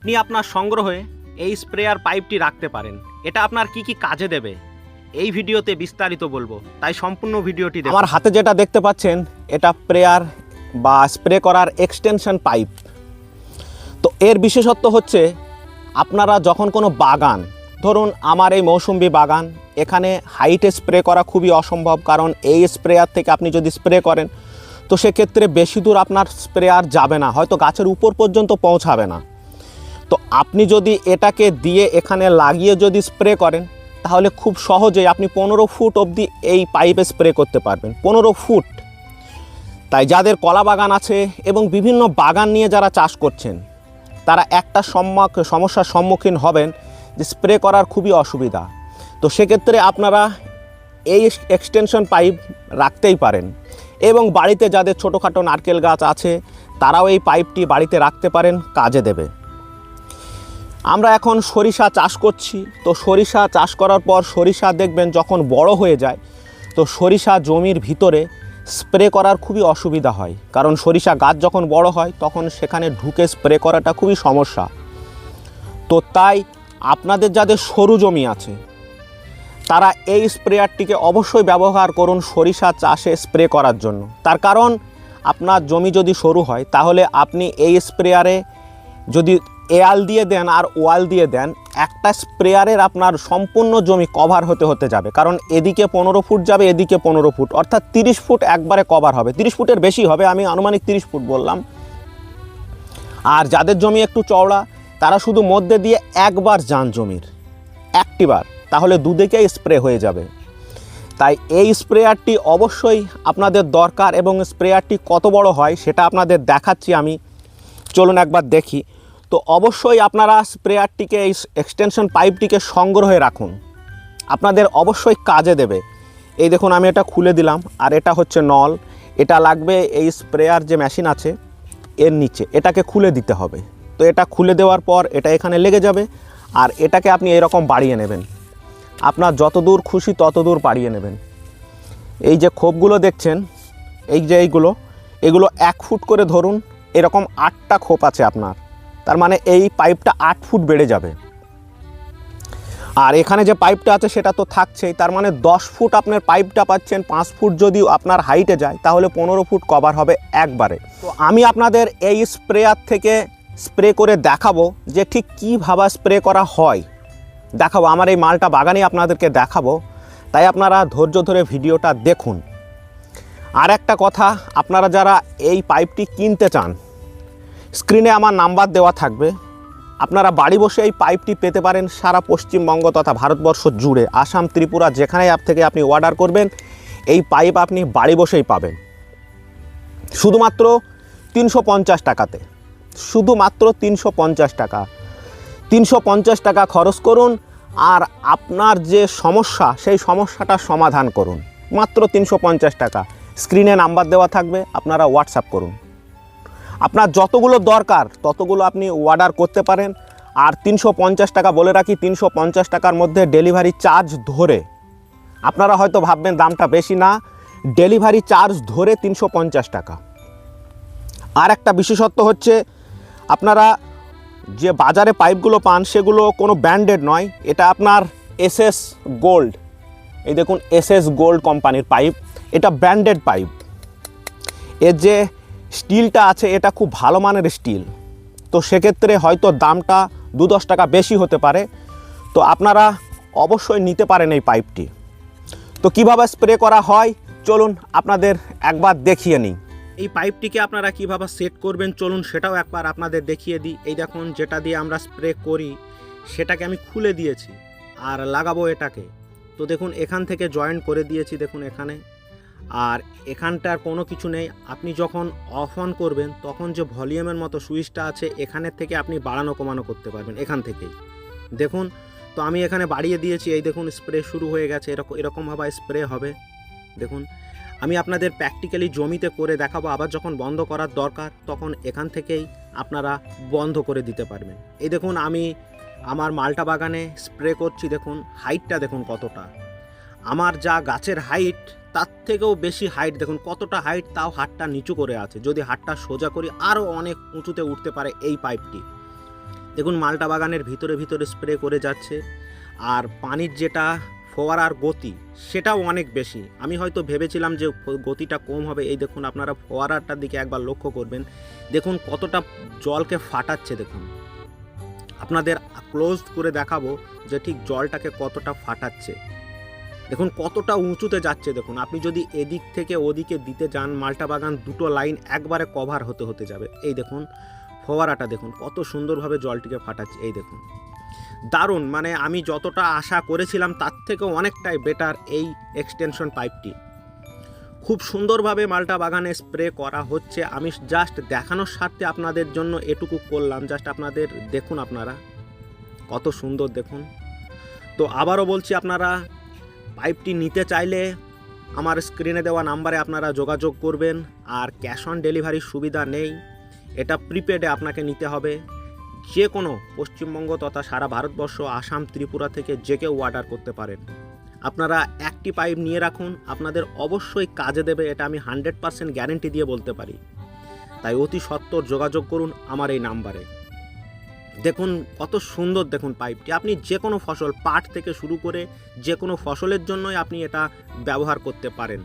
আপনি আপনার সংগ্রহে এই স্প্রেয়ার পাইপটি রাখতে পারেন। এটা আপনার কি কি কাজে দেবে এই ভিডিওতে বিস্তারিত বলবো, তাই সম্পূর্ণ ভিডিওটি দেখুন। আমার হাতে যেটা দেখতে পাচ্ছেন এটা স্প্রেয়ার বা স্প্রে করার এক্সটেনশন পাইপ। তো এর বিশেষত্ব হচ্ছে আপনারা যখন কোনো বাগান, ধরুন আমার এই মৌসুম্বি বাগান, এখানে হাইটে স্প্রে করা খুবই অসম্ভব, কারণ এই স্প্রেয়ার থেকে আপনি যদি স্প্রে করেন তো সেক্ষেত্রে বেশি দূর আপনার স্প্রেয়ার যাবে না, হয়তো গাছের উপর পর্যন্ত পৌঁছাবে না। তো আপনি যদি এটাকে দিয়ে এখানে লাগিয়ে যদি স্প্রে করেন তাহলে খুব সহজেই আপনি 15 ফুট অবধি এই পাইপে স্প্রে করতে পারবেন, 15 ফুট। তাই যাদের কলা বাগান আছে এবং বিভিন্ন বাগান নিয়ে যারা চাষ করছেন তারা একটা সমস্যার সম্মুখীন হবেন যে স্প্রে করার খুবই অসুবিধা। তো সেক্ষেত্রে আপনারা এই এক্সটেনশন পাইপ রাখতেই পারেন, এবং বাড়িতে যাদের ছোটোখাটো নারকেল গাছ আছে তারাও এই পাইপটি বাড়িতে রাখতে পারেন, কাজে দেবে। আমরা এখন সরিষা চাষ করছি, তো সরিষা চাষ করার পর সরিষা দেখবেন যখন বড় হয়ে যায় তো সরিষা জমির ভিতরে স্প্রে করার খুবই অসুবিধা হয়, কারণ সরিষা গাছ যখন বড় হয় তখন সেখানে ঢুকে স্প্রে করাটা খুবই সমস্যা। তো তাই আপনাদের যাদের সরু জমি আছে তারা এই স্প্রেয়ারটিকে অবশ্যই ব্যবহার করুন সরিষা চাষে স্প্রে করার জন্য। তার কারণ আপনার জমি যদি সরু হয় তাহলে আপনি এই স্প্রেয়ারে যদি এয়াল দিয়ে দেন আর ওয়াল দিয়ে দেন, একটা স্প্রেয়ারের আপনার সম্পূর্ণ জমি কভার হতে যাবে, কারণ এদিকে 15 ফুট যাবে, এদিকে 15 ফুট, অর্থাৎ 30 ফুট একবারে কভার হবে। 30 ফুটের বেশি হবে, আমি আনুমানিক 30 ফুট বললাম। আর যাদের জমি একটু চওড়া তারা শুধু মধ্যে দিয়ে একবার যান জমির, একটিবার, তাহলে দুদিকেই স্প্রে হয়ে যাবে। তাই এই স্প্রেয়ারটি অবশ্যই আপনাদের দরকার, এবং স্প্রেয়ারটি কত বড় হয় সেটা আপনাদের দেখাচ্ছি আমি, চলুন একবার দেখি। তো অবশ্যই আপনারা স্প্রেয়ারটিকে, এই এক্সটেনশন পাইপটিকে সংগ্রহে রাখুন, আপনাদের অবশ্যই কাজে দেবে। এই দেখুন আমি এটা খুলে দিলাম, আর এটা হচ্ছে নল, এটা লাগবে এই স্প্রেয়ার যে মেশিন আছে এর নিচে, এটাকে খুলে দিতে হবে। তো এটা খুলে দেওয়ার পর এটা এখানে লেগে যাবে, আর এটাকে আপনি এরকম বাড়িয়ে নেবেন, আপনার যত দূর খুশি তত দূর বাড়িয়ে নেবেন। এই যে খোপগুলো দেখছেন, এই যে এগুলো 1 ফুট করে ধরুন, এরকম 8টা খোপ আছে আপনার, তার মানে এই পাইপটা 8 ফুট বেড়ে যাবে। আর এখানে যে পাইপটা আছে সেটা তো থাকছেই, তার মানে 10 ফুট আপনার পাইপটা পাচ্ছেন। 5 ফুট যদি আপনার হাইটে যায় তাহলে 15 ফুট কভার হবে একবারে। তো আমি আপনাদের এই স্প্রেয়ার থেকে স্প্রে করে দেখাবো যে ঠিক কীভাবে স্প্রে করা হয়, দেখাবো। আমার এই মালটা বাগানে আপনাদেরকে দেখাবো, তাই আপনারা ধৈর্য ধরে ভিডিওটা দেখুন। আর একটা কথা, আপনারা যারা এই পাইপটি কিনতে চান, স্ক্রিনে আমার নাম্বার দেওয়া থাকবে, আপনারা বাড়ি বসে এই পাইপটি পেতে পারেন সারা পশ্চিমবঙ্গ তথা ভারতবর্ষ জুড়ে, আসাম, ত্রিপুরা, যেখানে অ্যাপ থেকে আপনি অর্ডার করবেন এই পাইপ আপনি বাড়ি বসেই পাবেন, শুধুমাত্র 350 টাকাতে, শুধুমাত্র 350 টাকা। 350 টাকা খরচ করুন, আর আপনার যে সমস্যা সেই সমস্যাটার সমাধান করুন, মাত্র 350 টাকা। স্ক্রিনে নাম্বার দেওয়া থাকবে, আপনারা হোয়াটসঅ্যাপ করুন। আপনার যতগুলো দরকার ততগুলো আপনি অর্ডার করতে পারেন। আর 350 টাকা বলে রাখি, 350 টাকার মধ্যে ডেলিভারি চার্জ ধরে, আপনারা হয়তো ভাববেন দামটা বেশি, না, ডেলিভারি চার্জ ধরে 350 টাকা। আর একটা বিশেষত্ব হচ্ছে, আপনারা যে বাজারে পাইপগুলো পান সেগুলো কোনো ব্র্যান্ডেড নয়, এটা আপনার এসএস গোল্ড, এই দেখুন এসএস গোল্ড কোম্পানির পাইপ, এটা ব্র্যান্ডেড পাইপ। এর যে স্টিলটা আছে এটা খুব ভালো মানের স্টিল, তো সেক্ষেত্রে হয়তো দামটা 2-10 টাকা বেশি হতে পারে। তো আপনারা অবশ্যই নিতে পারেন এই পাইপটি। তো কিভাবে স্প্রে করা হয় চলুন আপনাদের একবার দেখিয়ে নিই। এই পাইপটিকে আপনারা কিভাবে সেট করবেন চলুন সেটাও একবার আপনাদের দেখিয়ে দিই। এই দেখুন যেটা দিয়ে আমরা স্প্রে করি সেটাকে আমি খুলে দিয়েছি আর লাগাবো এটাকে। তো দেখুন এখান থেকে জয়েন্ট করে দিয়েছি, দেখুন এখানে, আর এখানটার কোনো কিছু নেই। আপনি যখন অফ অন করবেন তখন যে ভলিউমের মতো সুইচটা আছে এখানের থেকে আপনি বাড়ানো কমানো করতে পারবেন এখান থেকেই, দেখুন। তো আমি এখানে বাড়িয়ে দিয়েছি, এই দেখুন স্প্রে শুরু হয়ে গেছে, এরকমভাবে স্প্রে হবে। দেখুন আমি আপনাদের প্র্যাকটিক্যালি জমিতে করে দেখাবো, আবার যখন বন্ধ করার দরকার তখন এখান থেকেই আপনারা বন্ধ করে দিতে পারবেন। এই দেখুন আমি আমার মালটা বাগানে স্প্রে করছি, দেখুন হাইটটা দেখুন কতটা, আমার যা গাছের হাইট তার থেকেও বেশি হাইট, দেখুন কতটা হাইট, তাও হাতটা নিচু করে আছে। যদি হাতটা সোজা করি আরও অনেক উঁচুতে উঠতে পারে এই পাইপটি। দেখুন মালটা বাগানের ভিতরে ভিতরে স্প্রে করে যাচ্ছে, আর পানির যেটা ফোয়ারার গতি সেটাও অনেক বেশি। আমি হয়তো ভেবেছিলাম যে গতিটা কম হবে। এই দেখুন আপনারা ফোয়ারাটার দিকে একবার লক্ষ্য করবেন, দেখুন কতটা জলকে ফাটাচ্ছে। দেখুন আপনাদের ক্লোজ করে দেখাবো যে ঠিক জলটাকে কতটা ফাটাচ্ছে। দেখুন কতটা উঁচুতে যাচ্ছে। দেখুন আপনি যদি এদিক থেকে ওদিকে দিতে যান, মালটা বাগান দুটো লাইন একবারে কভার হতে হতে যাবে। এই দেখুন ফোয়ারাটা দেখুন কত সুন্দরভাবে জলটিকে ফাটাচ্ছে। এই দেখুন দারুণ, মানে আমি যতটা আশা করেছিলাম তার থেকেও অনেকটাই বেটার এই এক্সটেনশন পাইপটি। খুব সুন্দরভাবে মালটা বাগানে স্প্রে করা হচ্ছে। আমি জাস্ট দেখানোর স্বার্থে আপনাদের জন্য এটুকু করলাম, জাস্ট আপনাদের দেখুন আপনারা কত সুন্দর দেখুন। তো আবারও বলছি, আপনারা পাইপটি নিতে চাইলে আমার স্ক্রিনে দেওয়া নাম্বারে আপনারা যোগাযোগ করবেন। আর ক্যাশ অন ডেলিভারির সুবিধা নেই, এটা প্রিপেডে আপনাকে নিতে হবে। যে কোনো পশ্চিমবঙ্গ তথা সারা ভারতবর্ষ, আসাম, ত্রিপুরা থেকে যে কেউ অর্ডার করতে পারেন। আপনারা একটি পাইপ নিয়ে রাখুন, আপনাদের অবশ্যই কাজে দেবে, এটা আমি 100% গ্যারেন্টি দিয়ে বলতে পারি। তাই অতি সত্বর যোগাযোগ করুন আমার এই নাম্বারে। দেখুন কত সুন্দর দেখুন পাইপটি। আপনি যে কোনো ফসল, পাট থেকে শুরু করে যে কোনো ফসলের জন্যই আপনি এটা ব্যবহার করতে পারেন।